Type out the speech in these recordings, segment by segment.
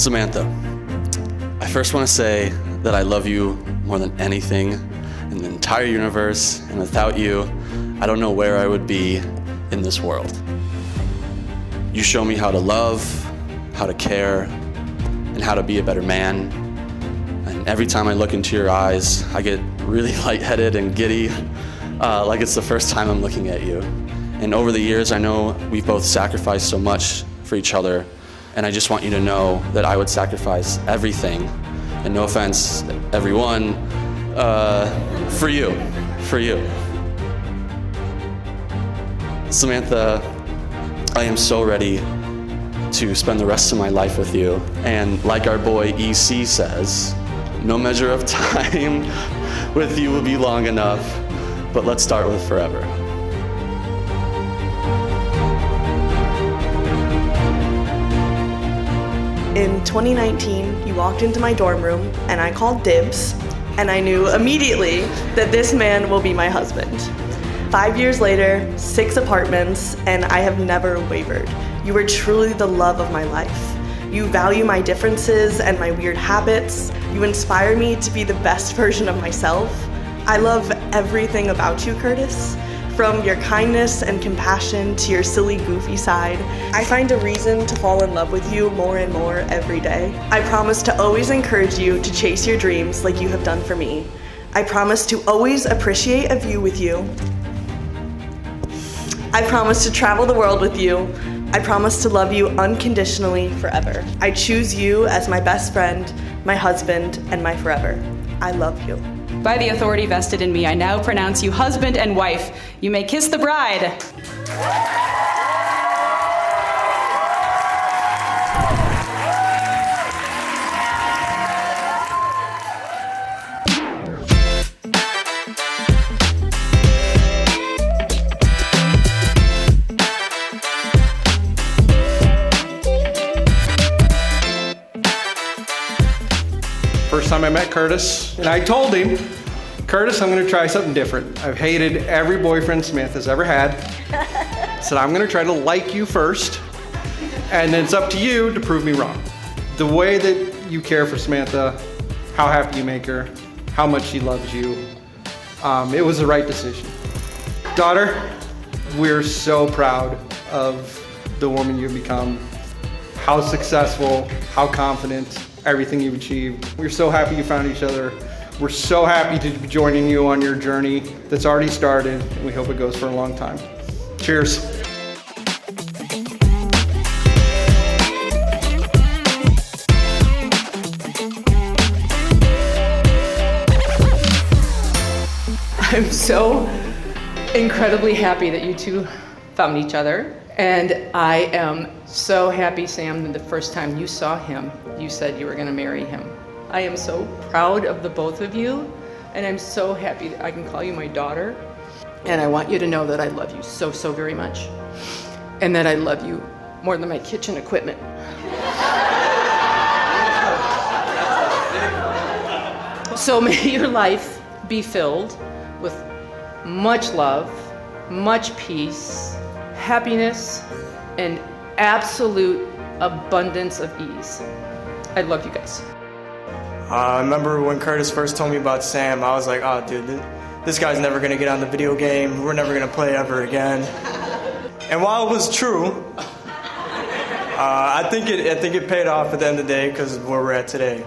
Samantha, I first want to say that I love you more than anything in the entire universe, and without you, I don't know where I would be in this world. You show me how to love, how to care, and how to be a better man. And every time I look into your eyes, I get really lightheaded and giddy, like it's the first time I'm looking at you. And over the years, I know we've both sacrificed so much for each other, and I just want you to know that I would sacrifice everything, and no offense, everyone, for you. Samantha, I am so ready to spend the rest of my life with you. And like our boy EC says, no measure of time with you will be long enough, but let's start with forever. In 2019, you walked into my dorm room and I called dibs, and I knew immediately that this man will be my husband. 5 years later, 6 apartments, and I have never wavered. You are truly the love of my life. You value my differences and my weird habits. You inspire me to be the best version of myself. I love everything about you, Curtis. From your kindness and compassion to your silly, goofy side, I find a reason to fall in love with you more and more every day. I promise to always encourage you to chase your dreams like you have done for me. I promise to always appreciate a view with you. I promise to travel the world with you. I promise to love you unconditionally forever. I choose you as my best friend, my husband, and my forever. I love you. By the authority vested in me, I now pronounce you husband and wife. You may kiss the bride. First time I met Curtis, and I told him, Curtis, I'm gonna try something different. I've hated every boyfriend Samantha's ever had. I said, I'm gonna try to like you first, and then it's up to you to prove me wrong. The way that you care for Samantha, how happy you make her, how much she loves you, it was the right decision. Daughter, we're so proud of the woman you've become, how successful, how confident, everything you've achieved. We're so happy you found each other. We're so happy to be joining you on your journey that's already started, and we hope it goes for a long time. Cheers. I'm so incredibly happy that you two found each other. And I am so happy, Sam, that the first time you saw him, you said you were going to marry him. I am so proud of the both of you, and I'm so happy that I can call you my daughter. And I want you to know that I love you so, so very much, and that I love you more than my kitchen equipment. So may your life be filled with much love, much peace, happiness, and absolute abundance of ease. I love you guys. I remember when Curtis first told me about Sam, I was like, oh dude, this guy's never gonna get on the video game. We're never gonna play ever again. And while it was true, I think it paid off at the end of the day because of where we're at today.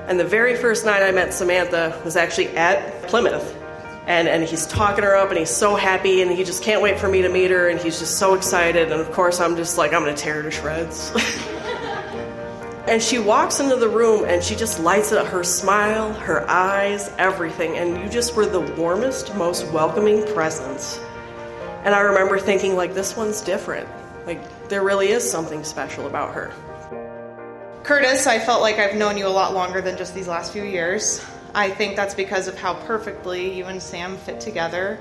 And the very first night I met Samantha was actually at Plymouth. And he's talking her up, and he's so happy, and he just can't wait for me to meet her, and he's just so excited. And of course, I'm just like, I'm gonna tear her to shreds. And she walks into the room, and she just lights up, her smile, her eyes, everything. And you just were the warmest, most welcoming presence. And I remember thinking, like, this one's different. Like, there really is something special about her. Curtis, I felt like I've known you a lot longer than just these last few years. I think that's because of how perfectly you and Sam fit together.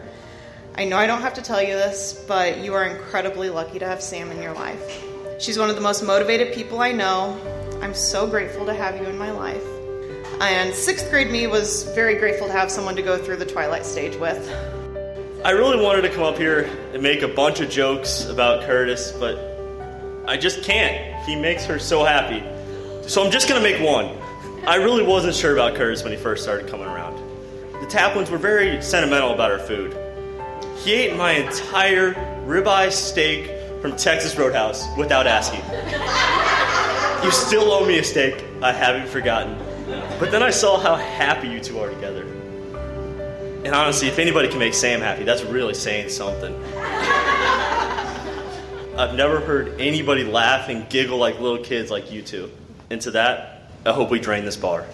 I know I don't have to tell you this, but you are incredibly lucky to have Sam in your life. She's one of the most motivated people I know. I'm so grateful to have you in my life. And 6th grade me was very grateful to have someone to go through the twilight stage with. I really wanted to come up here and make a bunch of jokes about Curtis, but I just can't. He makes her so happy. So I'm just gonna make one. I really wasn't sure about Curtis when he first started coming around. The Taplins were very sentimental about our food. He ate my entire ribeye steak from Texas Roadhouse without asking. You still owe me a steak, I haven't forgotten. But then I saw how happy you two are together. And honestly, if anybody can make Sam happy, that's really saying something. I've never heard anybody laugh and giggle like little kids like you two. And to that, I hope we drain this bar.